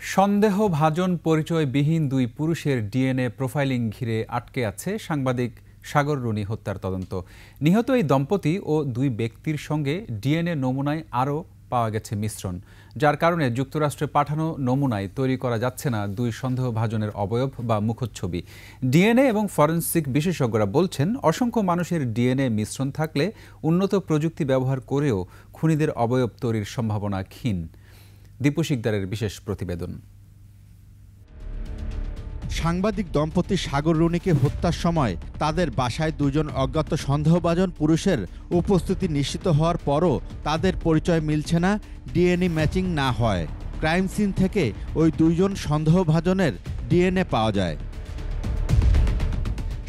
সন্দেহভাজন পরিচয়বিহীন দুই পুরুষের ডিএনএ প্রোফাইলিং ঘিরে আটকে আছে সাংবাদিক সাগর রুনি হত্যার তদন্ত। নিহত এই দম্পতি ও দুই ব্যক্তির সঙ্গে ডিএনএ নমুনায় আরও পাওয়া গেছে মিশ্রণ, যার কারণে যুক্তরাষ্ট্রে পাঠানো নমুনায় তৈরি করা যাচ্ছে না দুই সন্দেহভাজনের অবয়ব বা মুখচ্ছবি। ডিএনএ এবং ফরেনসিক বিশেষজ্ঞরা বলছেন, অসংখ্য মানুষের ডিএনএ মিশ্রণ থাকলে উন্নত প্রযুক্তি ব্যবহার করেও খুনিদের অবয়ব তৈরির সম্ভাবনা ক্ষীণ। দীপু শিকদারের বিশেষ প্রতিবেদন। সাংবাদিক দম্পতি সাগর রুনিকে হত্যার সময় তাদের বাসায় দুজন অজ্ঞাত সন্দেহভাজন পুরুষের উপস্থিতি নিশ্চিত হওয়ার পরও তাদের পরিচয় মিলছে না, ডিএনএ ম্যাচিং না হয়। ক্রাইম সিন থেকে ওই দুইজন সন্দেহভাজনের ডিএনএ পাওয়া যায়।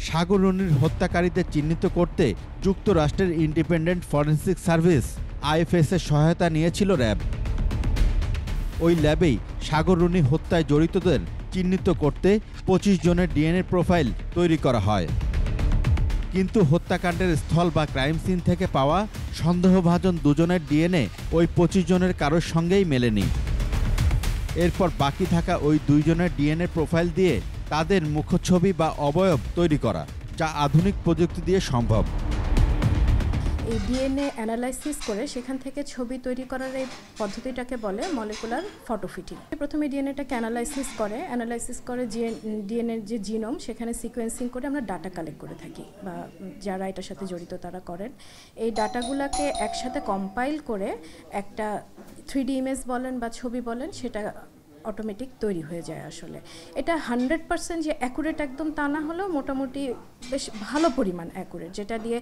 সাগর রুনির হত্যাকারীদের চিহ্নিত করতে যুক্তরাষ্ট্রের ইন্ডিপেন্ডেন্ট ফরেনসিক সার্ভিস আইএফএস-এর সহায়তা নিয়েছিল র্যাব। ওই ল্যাবেই সাগর রুনি হত্যায় জড়িতদের চিহ্নিত করতে ২৫ জনের ডিএনএ প্রোফাইল তৈরি করা হয়। কিন্তু হত্যাকাণ্ডের স্থল বা ক্রাইম সিন থেকে পাওয়া সন্দেহভাজন দুজনের ডিএনএ ওই ২৫ জনের কারোর সঙ্গেই মেলেনি। এরপর বাকি থাকা ওই দুইজনের ডিএনএ প্রোফাইল দিয়ে তাদের মুখচ্ছবি বা অবয়ব তৈরি করা, যা আধুনিক প্রযুক্তি দিয়ে সম্ভব। এই ডিএনএ অ্যানালাইসিস করে সেখান থেকে ছবি তৈরি করার এই পদ্ধতিটাকে বলে মলিকুলার ফটোফিটিং। প্রথমে ডিএনএটাকে অ্যানালাইসিস করে ডিএনএর যে জিনোম সেখানে সিকোয়েন্সিং করে আমরা ডাটা কালেক্ট করে থাকি, বা যারা এটার সাথে জড়িত তারা করেন। এই ডাটাগুলোকে একসাথে কম্পাইল করে একটা 3D ইমেজ বলেন বা ছবি বলেন, সেটা অটোমেটিক তৈরি হয়ে যায়। আসলে এটা 100% যে অ্যাকুরেট একদম তা না হলেও মোটামুটি বেশ ভালো পরিমাণ অ্যাকুরেট, যেটা দিয়ে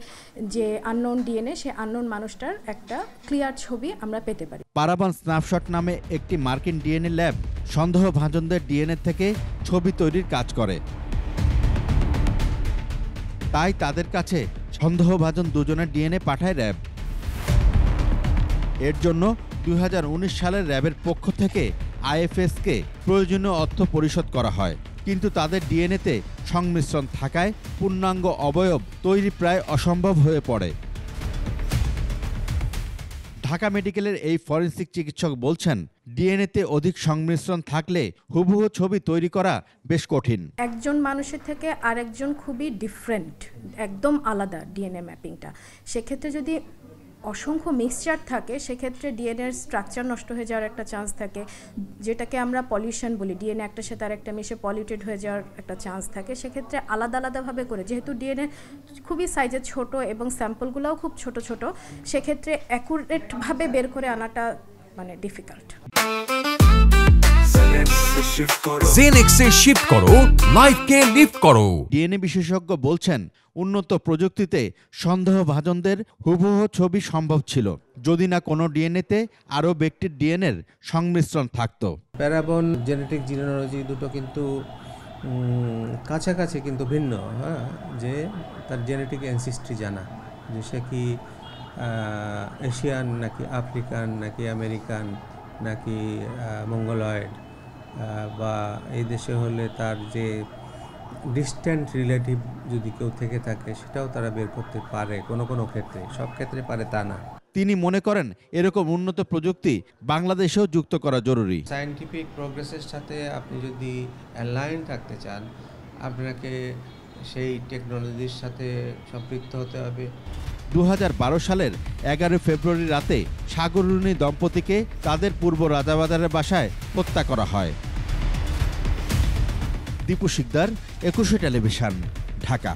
যে আননোন ডিএনএ, সে আননোন মানুষটার একটা ক্লিয়ার ছবি আমরা পেতে পারি। পারাবান স্ন্যাপশট নামে একটি মার্কিন ডিএনএ ল্যাব সন্দেহভাজনদের ডিএনএ থেকে ছবি তৈরির কাজ করে। তাই তাদের কাছে সন্দেহভাজন দুজনের ডিএনএ পাঠায় র্যাব। এর জন্য ২০১৯ সালের র্যাবের পক্ষ থেকে আইএফএসকে প্রয়োজনীয় অর্থ পরিশোধ করা হয়, কিন্তু তাদের ডিএনএতে সংমিশ্রণ থাকায় পূর্ণাঙ্গ অবয়ব তৈরি প্রায় অসম্ভব হয়ে পড়ে। ঢাকা মেডিকেলের এই ফরেনসিক চিকিৎসক বলছেন, ডিএনএতে অধিক সংমিশ্রণ থাকলে হুবহু ছবি তৈরি করা বেশ কঠিন। একজন মানুষের থেকে আরেকজন খুবই ডিফারেন্ট, একদম আলাদা ডিএনএ ম্যাপিংটা। সেক্ষেত্রে যদি অসংখ্য মিক্সচার থাকে, সেক্ষেত্রে ডিএনএর স্ট্রাকচার নষ্ট হয়ে যাওয়ার একটা চান্স থাকে, যেটাকে আমরা পলিউশন বলি। ডিএনএ একটার সাথে আরেকটা মিশে পলিউটেড হয়ে যাওয়ার একটা চান্স থাকে। সেক্ষেত্রে আলাদা আলাদাভাবে করে, যেহেতু ডিএনএ খুবই সাইজে ছোট এবং স্যাম্পলগুলোও খুব ছোট ছোট, সেক্ষেত্রে অ্যাকুরেটভাবে বের করে আনাটা মানে ডিফিকাল্ট। জেনেক্সে শিফট করো, লাইফকে লিফট করো। ডিএনএ বিশেষজ্ঞ বলছেন, উন্নত প্রযুক্তিতে সন্দেহভাজনদের হুবহু ছবি সম্ভব ছিল যদি না কোনো ডিএনএতে আরও ব্যক্তির ডিএনএর সংমিশ্রণ থাকতো। প্যারাবন জেনেটিক জিনোলজি দুটো কিন্তু কাছাকাছি কিন্তু ভিন্ন, হ্যাঁ, যে তার জেনেটিক অ্যানসিস্ট্রি জানা, যে সে কি এশিয়ান নাকি আফ্রিকান নাকি আমেরিকান নাকি মঙ্গলয়েড, বা এই দেশে হলে তার যে ডিস্ট্যান্ট রিলেটিভ যদি কেউ থেকে থাকে সেটাও তারা বের করতে পারে কোনো ক্ষেত্রে, সব ক্ষেত্রে পারে তা না। তিনি মনে করেন, এরকম উন্নত প্রযুক্তি বাংলাদেশেও যুক্ত করা জরুরি। সায়েন্টিফিক প্রোগ্রেসের সাথে আপনি যদি অ্যালাইন থাকতে চান, আপনাকে সেই টেকনোলজির সাথে সম্পৃক্ত হতে হবে। ২০১২ সালের ১১ ফেব্রুয়ারি রাতে সাগর রুনি দম্পতিকে তাদের পূর্ব রাজাবাজারের বাসায় হত্যা করা হয়। দীপু শিকদার, ২১ টেলিভিশন, ঢাকা।